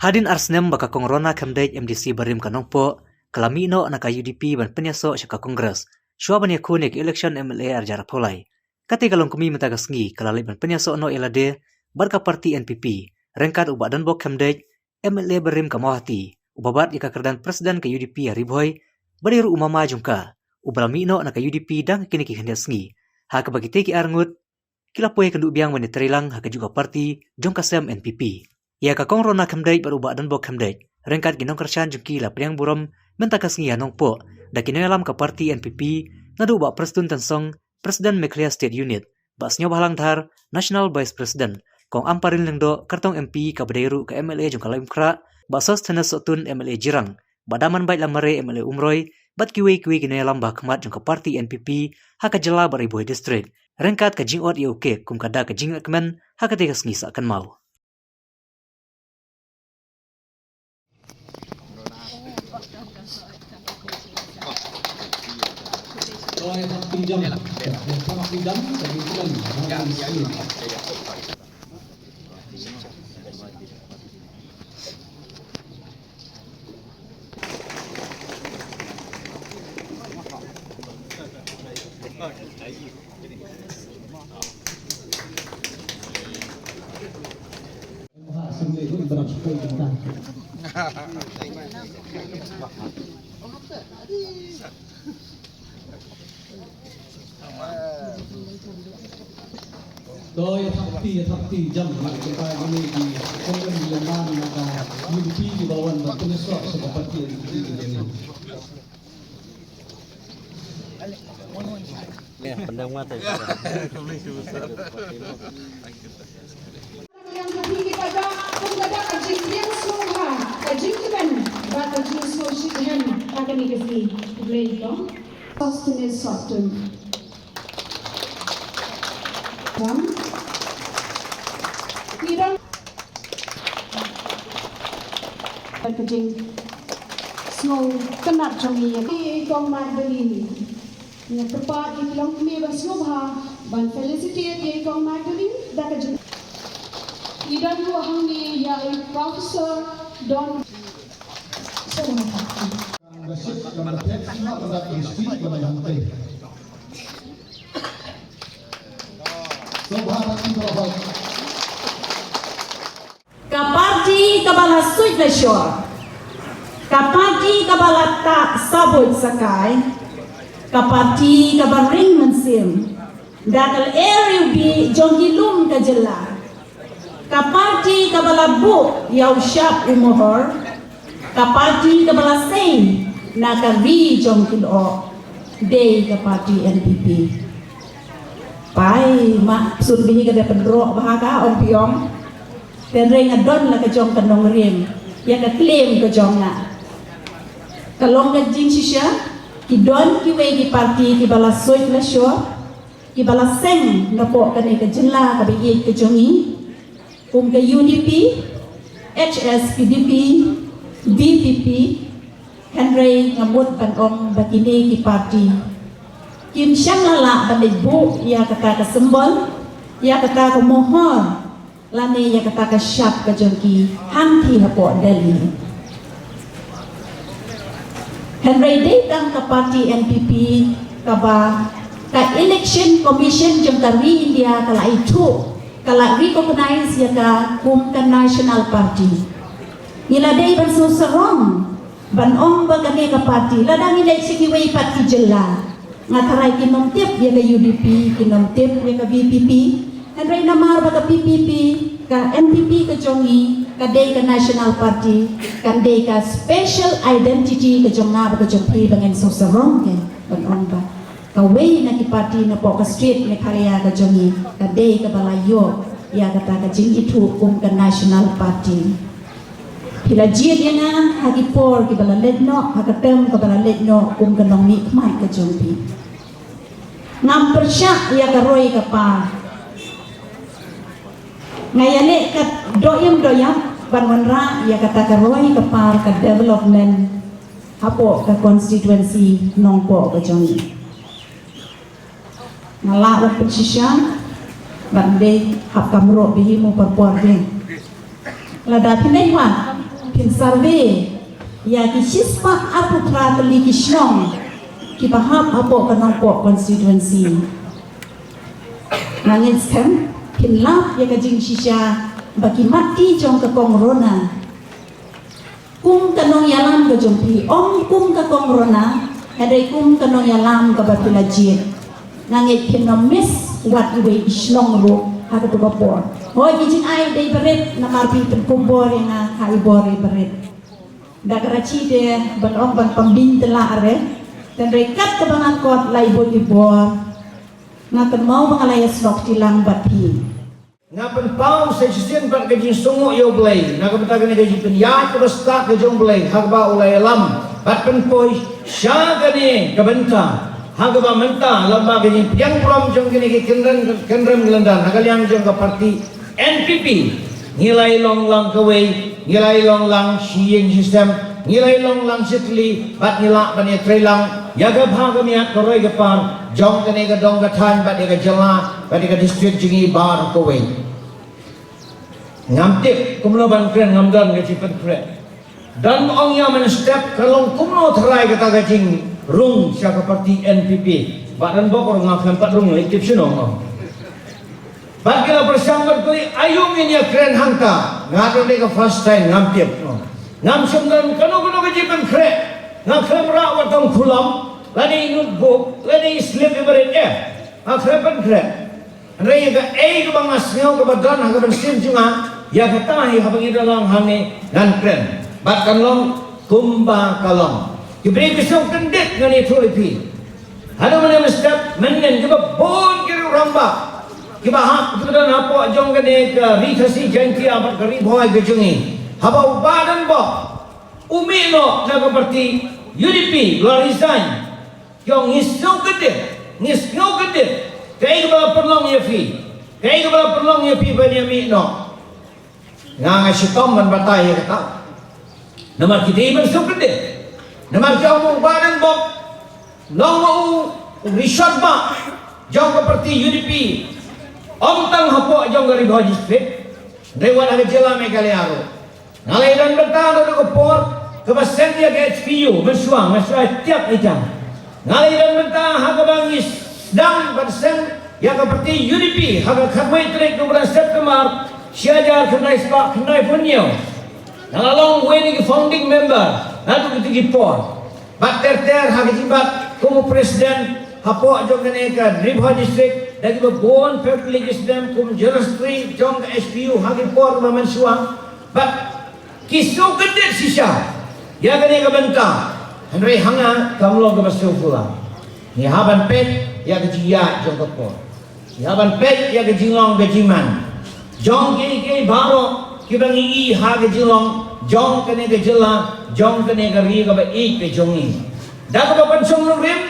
Hadin arsnem baka kongrona kamdej MDC barim kanongpo, kalamino naka UDP ban penyaso syaka kongres, syua ban yakunik election MLA arjara polai. Kati kalong kumi mentagasngi kalalai ban penyaso no elade, barka parti NPP, rengkat ubak dan bok kamdej, MLA barim kamawati, ubabat yaka kerdan presiden ke UDP hariboy, bariru umama jungka, ubalamino naka UDP dang kiniki hendasngi, haka bagi teki arngut, kilapoy kenduk biang menitarilang haka juga parti jongkasem NPP. Ya kakong rona kamdej berubah dan bok kamdej, rengkat ginong kersan jungki la priang burom mentakasngi anong po, da kinoyalam ke parti NPP, nadu ubak presiden tensong, presiden Meklia State Unit, basnyo bahalang dhar, National Vice President, kong amparin lengdo kartong MP kabadairu ke MLA jongkalaim kra, basos tenes sotun MLA jirang, badaman baik lamare MLA umroy, bat kiwi kinoyalam bahkemat jongka parti NPP, haka jela bariboy district, rengkat ke jingot iuke kum kada ke jingat kemen, haka tegasngi sakan mau. Tôi thập tỷ jam lại chúng ta ini di program Lebanon maka UDP di bawah dan penyusup seperti ini. Ya, pandang mata. Yang ketiga pada penggada kajing yang semua kajing kan bakal kajing sosial akan dikasih play itu sustenance soften tidak kajing snow kena cumi ini kong Magdalene yang tepat di dalam kami bersyubha ban felicitate ye kong Magdalene dah kajing Idan lu hangi ya Profesor Don Kaparti kabala suit na shore. Kaparti kabala ta sabot sakay. Kaparti kabala ring mansim. Dakal area bi jongilum kajela. Kaparti kabala bu yaw syap umohor. Kaparti kabala sein nakavi jongkilo. Day kaparti NPP. Pai mak surbihi kada pendro bahaka om piong. Dan ring adon la kajong kanong rim. Ya ka claim kajong na. Kalong kajing sisya kidon kiwe ki parti ki bala soit la syo. Ki bala seng na po kani kajela kabigi kajongi. Kung ke UDP, HSPDP, DPP, Henry ngamut panong bakini ki parti. Kim siyang lala bandibu ya kata kesembol, ya kata kemohon, lani ya kata kesyap kejongki, hanti hapo Delhi. Henry datang ke parti NPP kaba ka election commission jengkari India kala itu. Kalau recognize ya ka kumkan national party nila day ban so sarong ban ong ba kani ka party ladang ilay sikiway party jela ngataray kinom tip ya ka UDP kinom tip ya ka BPP andray namar ba ka PPP ka NPP ka jongi ka day ka national party kan day ka special identity ka jonga ba ka jongpi bangen so sarong ken ban ong ba kaway na kipati na po ka street na karya ka jongi ka day ka balayo ya kata ka jing itu ka national party pila jid ya nga hagi por ki bala ledno hakatem ka bala ledno ka nongni kmai ka jongpi ngam persya ya ka roy ka pa ngayane ka doyam banwanra ya kata ka roy ka par ka development hapo ka constituency nongpo ka jongi ngalak persisya bande hap kamro bihi mo perpuar din lada pinay wa pin survey ya ki sispa apu trateli ki shnong ki baham apo kanong po constituency nangin skan pin lap ya ka jing shisha baki mati jong ka kong rona kum kanong yalam ka jong pi om kum ka kong rona hadai kum kanong yalam ka bapila jit nangit pin no miss wat iwe shnong ro haka tu kapor hoi kijing ai dei beret na marpi pen kumbor na kai bore beret da karachi de ban ong ban pambin tela are dan rekat kebangan kot lai bot ibor ngakan mau bangalaya slok tilang bapi ngapen pau sa sisen pat gaji sungo yo blay nakapatagan gaji pen ya ke basta ke jong blay hagba ulay lam pat pen poi sya gane kabenta hagba menta lamba gaji yang prom jong gini ke kenrem gelandan hagaliang jong ka parti NPP ngilai long lang kawai ngilai long lang siyeng sistem ngilai long lang sitli bat ngilak bani trelang yaga bhaga miat koroi gapar jong kene ga dong gatan bat ga jala bat ga district jingi bar kawai ngamtip kumlo ban kren ngamdan ga cipen kren dan ong ya men step kalong kumlo tharai ga ta ga jing rung sya ka parti NPP badan bokor ngakhan pat rung lektif sunong Bagila bersama koi ayung ini keren hangta ngadon deka first time ngamtiap ngam sumdan kanu kejipan keren ngakhem ra watong kulam lani notebook lani slip ibarat ngakhem keren raya ga ke bangas ngau ke badan ha ke sim junga ya kata hi ha bagi dalam hane nan keren batkan long kumba kalong diberi besok kendet ngani tholipi hado mana mestap menen ke bon ke ramba Kibahak kemudian apa jong kene ke rikasi janti amat kari boy gejungi haba ubadan bo umi no naga parti UDP resign yang ngisno gede kai ba perlong ya bani ami no nga sitom man batay kata namar kidi man so gede namar jong ubadan bo long mau rishat ba jong parti UDP Om tang hapok jong gari bawah district Dewan aga jela megaliaro Ngalai dan bertahan ada kepor Kebasen dia ke HPU Mensuang tiap ijang Ngalai dan bertahan haga bangis Sedang bersen Ya keperti UDP Haga khatmai terik 12 September Syajar kenai sebab kenai punyo Nalalong weni ke founding member Nadu ketiki por Bat ter haga jibat Kumu presiden Hapok jong kene ke Ribha district Dagi bon privileges dem kum jerastri jong ke SPU hagi por maman suang bat kisu gede sisa ya kene ke benta henry hanga kamlo ke basu pula ni haban pet ya ke jia jong ke por ni haban pet ya ke jinglong ke jiman jong ke baro ki bangi i ha ke jinglong jong kene ke jela jong kene ke ri ke ba i ke jongi dak ba pan song rim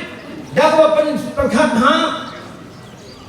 dak ba pan perkhat ha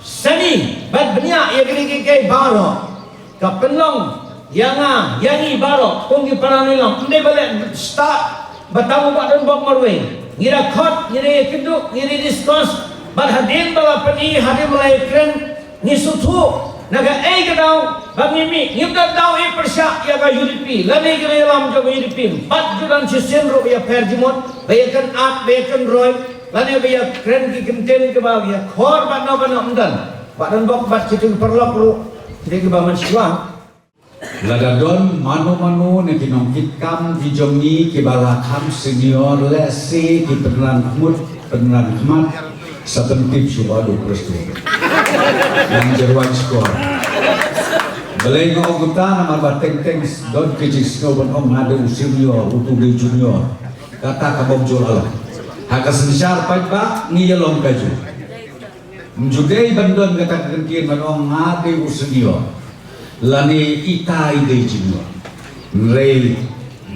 Sani bat benya ya kiri baro kapenlong yangi baro konggi paranilong inde balik start batamu badan bok marwe ngira khot ngira kinduk ngira discuss bat hadin bala pani hadin mulai kren ni suthu naga gadau bangimi ngibda dau persya ya ga UDP lani gire lam jo UDP bat judan sisen ro ya perjimot bayakan at bayakan roy lani baya kren ki kenten ke baw ya khor bano umdan badan bok bat kitu perlok ru de ke baman siwa ladadon mano ne kinongkit kam vijongi ke bala kam senior lesi ki penan khmat sabentit suwa do presto yang jerwan skor belai ngogota nama bateng don kejis kawan om ada senior utu de junior kata kabom jolala haka sensar paiba ni yelong kaju mjugai bandon kata kengkin manong ngade senior lani itai de junior rei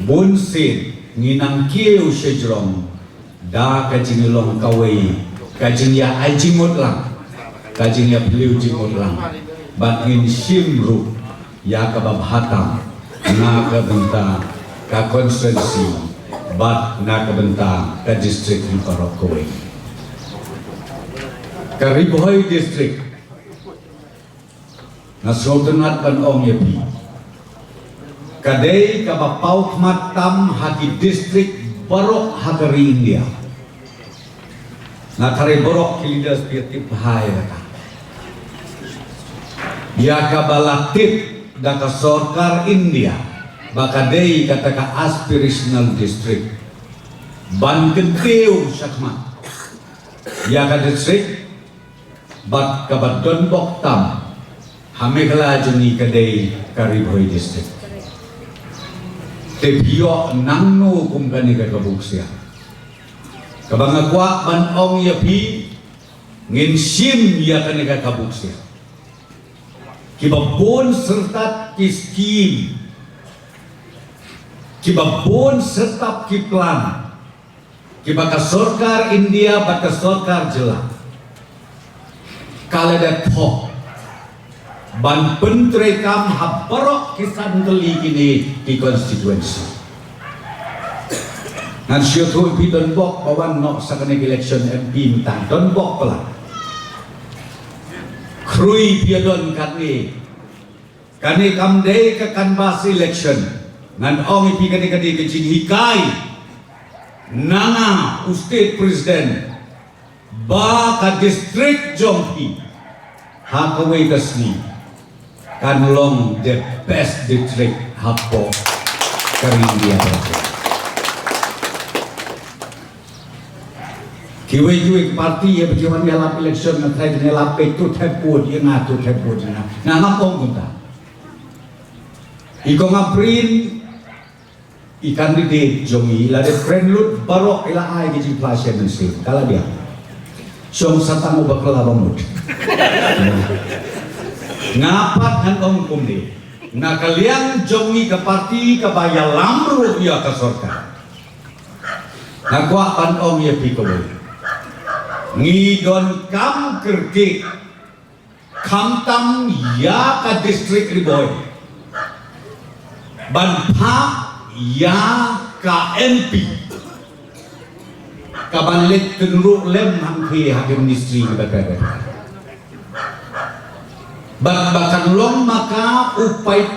bonsin nginang kieu sejrong da kajingilong kawai kajing ya ajimut lang kajing ya beliau jimut lang batin simru ya kabab hatam na kabenta ka konstituensi bat na kabenta ka district ni Parokowai ka Riboy district na sultanat ban om yapi kadai kabapau matam haki distrik Borok Hagari India. Nakare Borok leaders piatip hai kata. Ya kabalatit daka sorkar India bakadei kata ka aspirational district. Ban kedeu syakma. Ya ka district bat kabat Don Bok Tam hamegla juni kadai Karibhoi district. Tepio nangno kumkani ka kabuksia. Kabangakwa ban ong yapi ngin sim ya kani ka kabuksia. Kibabon serta kiskim. Kibabon serta kiplan. Kibaka sorkar India baka sorkar jelas. Kala da thok ban pentre kam habarok kisan teli kini di konstituensi. Ngan syukur pi Don Bok bawan nok sakane election MP minta Don Bok pala. Krui piadon kani kam day ka kanbas election ngan ong pi kani kecing hikai nanga state president ba ka district Jompi hakaway kasni kanlong the best district hapo Karindia kiwe parti ya berjuang dalam election na try nila petu tepod yang ngatu tepod na ngapong kunta iko ngaprin i-candidate jongi la de friend lut barok ila ay gijing plasya mensi kala dia syong satang ubakla bamud ngapat hantong kumdi na kalian jongi ke parti kabaya lamru ya ka sorka nagwa pantong ya pikoy ngidon kam kerti kamtam ya ka distrik riboy banpa ya ka MP kabanlit tenru lem hangki hakim ministry berbeda bakan long maka upai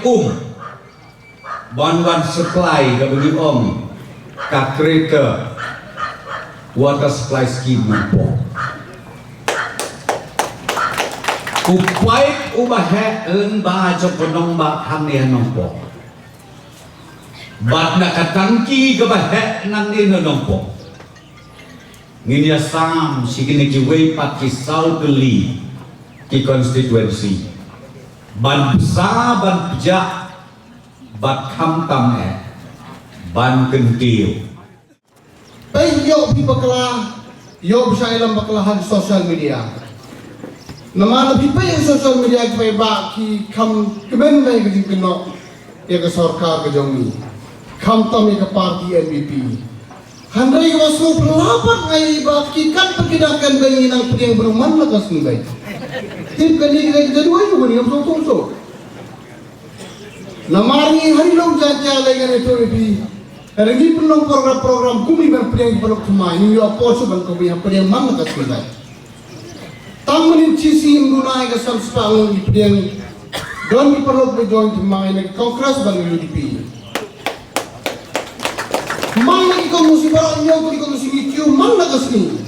ban supply kabagi om ka kereta water supply scheme mampo upai ubahe lemba jo penong ba hamne nompo bat na katangki kabahe nan ni nompo nginya sam sikini kiwei pat kisau geli ki konstituensi ban besar ban pejak bat kamtam ban kentil baik yo bakla yo bisa ilam baklahan social media nama lebih baik social media ke ba ki kam kemen baik ke keno ya ke sarkar ke jongi kamtam ke parti NPP handai wasu pelapat ngai ba ki kan perkidakan bayi nang yang beruman la kas baik tim kali kita dua juga ni betul so. Namari hari long jaja lagi itu lebih. Lagi penuh program kumi berperiang peluk semua ini yo aposo ban kumi yang mana kasih. Tamunin cisi muna ke samspang yang don perlu berjoin semua ini kongres ban UDP. Mana ikut musibah yang ikut musibah mana kasih.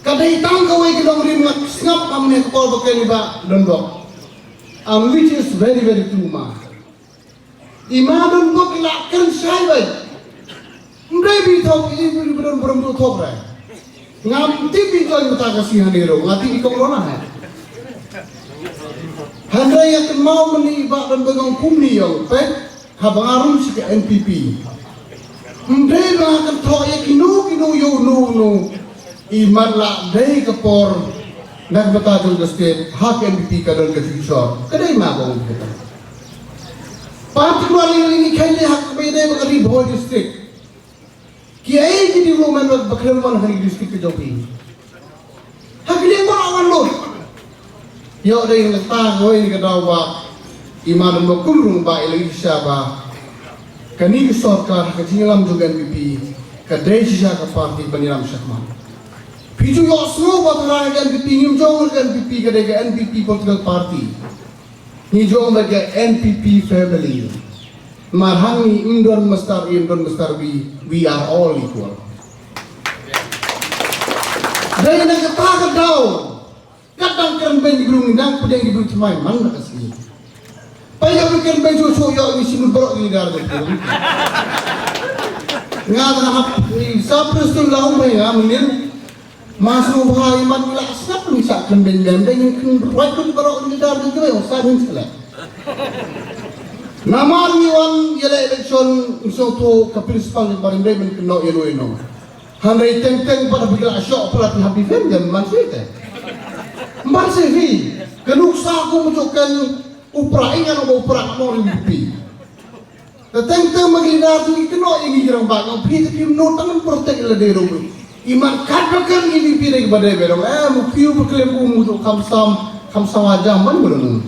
Kadai tang kawai ke dong rim ngap amne kol bakeni ba Don Bok which is very true ma ima Don Bok la kan sai bai ndai bi thok i bi don brom do thok ra ngam ti bi joy mata kasih hanero ngati ikong rona hai handai yak mau meni ba Don Bok kumni yo pe habangarum si ke NPP ndai ba kan thok yak kinu yo no iman la dai kapor nak bata jul state hak NPP kadon ke future kadai ma bang kita particularly ini khaile hak bede bagari Bhoi district ki ai di development wak bakhelwan hari district ke jopi hak le ko awan lo yo dai ngata hoi ke dawa iman mo kumrung ba Elisha ba kani ke sarkar ke jingalam juga NPP kadai sisa ka parti baniram syakman Piju yo semua baturan NPP nyumjong ke NPP ke NPP political party nyumjong ke NPP family marhangi indon mestar we are all equal. Dari nak kata daw, kadang keren ben belum indang pudeng belum cemai mana kasih. Payah bikin ben susu yo ini sini berok ini dar tu. Ngah ni sapres tu lau mai ngamin masuk bahai man la sap ni sak keren ben ben yang right tu berok ini dar tu yo sahin sela. Namar ni wan yela election usul tu ke principal di barang ben kena eno. Handai teng-teng pada bila asyok pelatih habis film dan masih itu. Masih ni, kenuksa aku menunjukkan upra ingat aku upra mau lebih. Teng-teng menghindar tu kena yang girang bangang. Tapi notangan protek ledai rumah. Iman kadang ini pilih kepada berong. Mukiu berkelim untuk kamsam wajah man belum.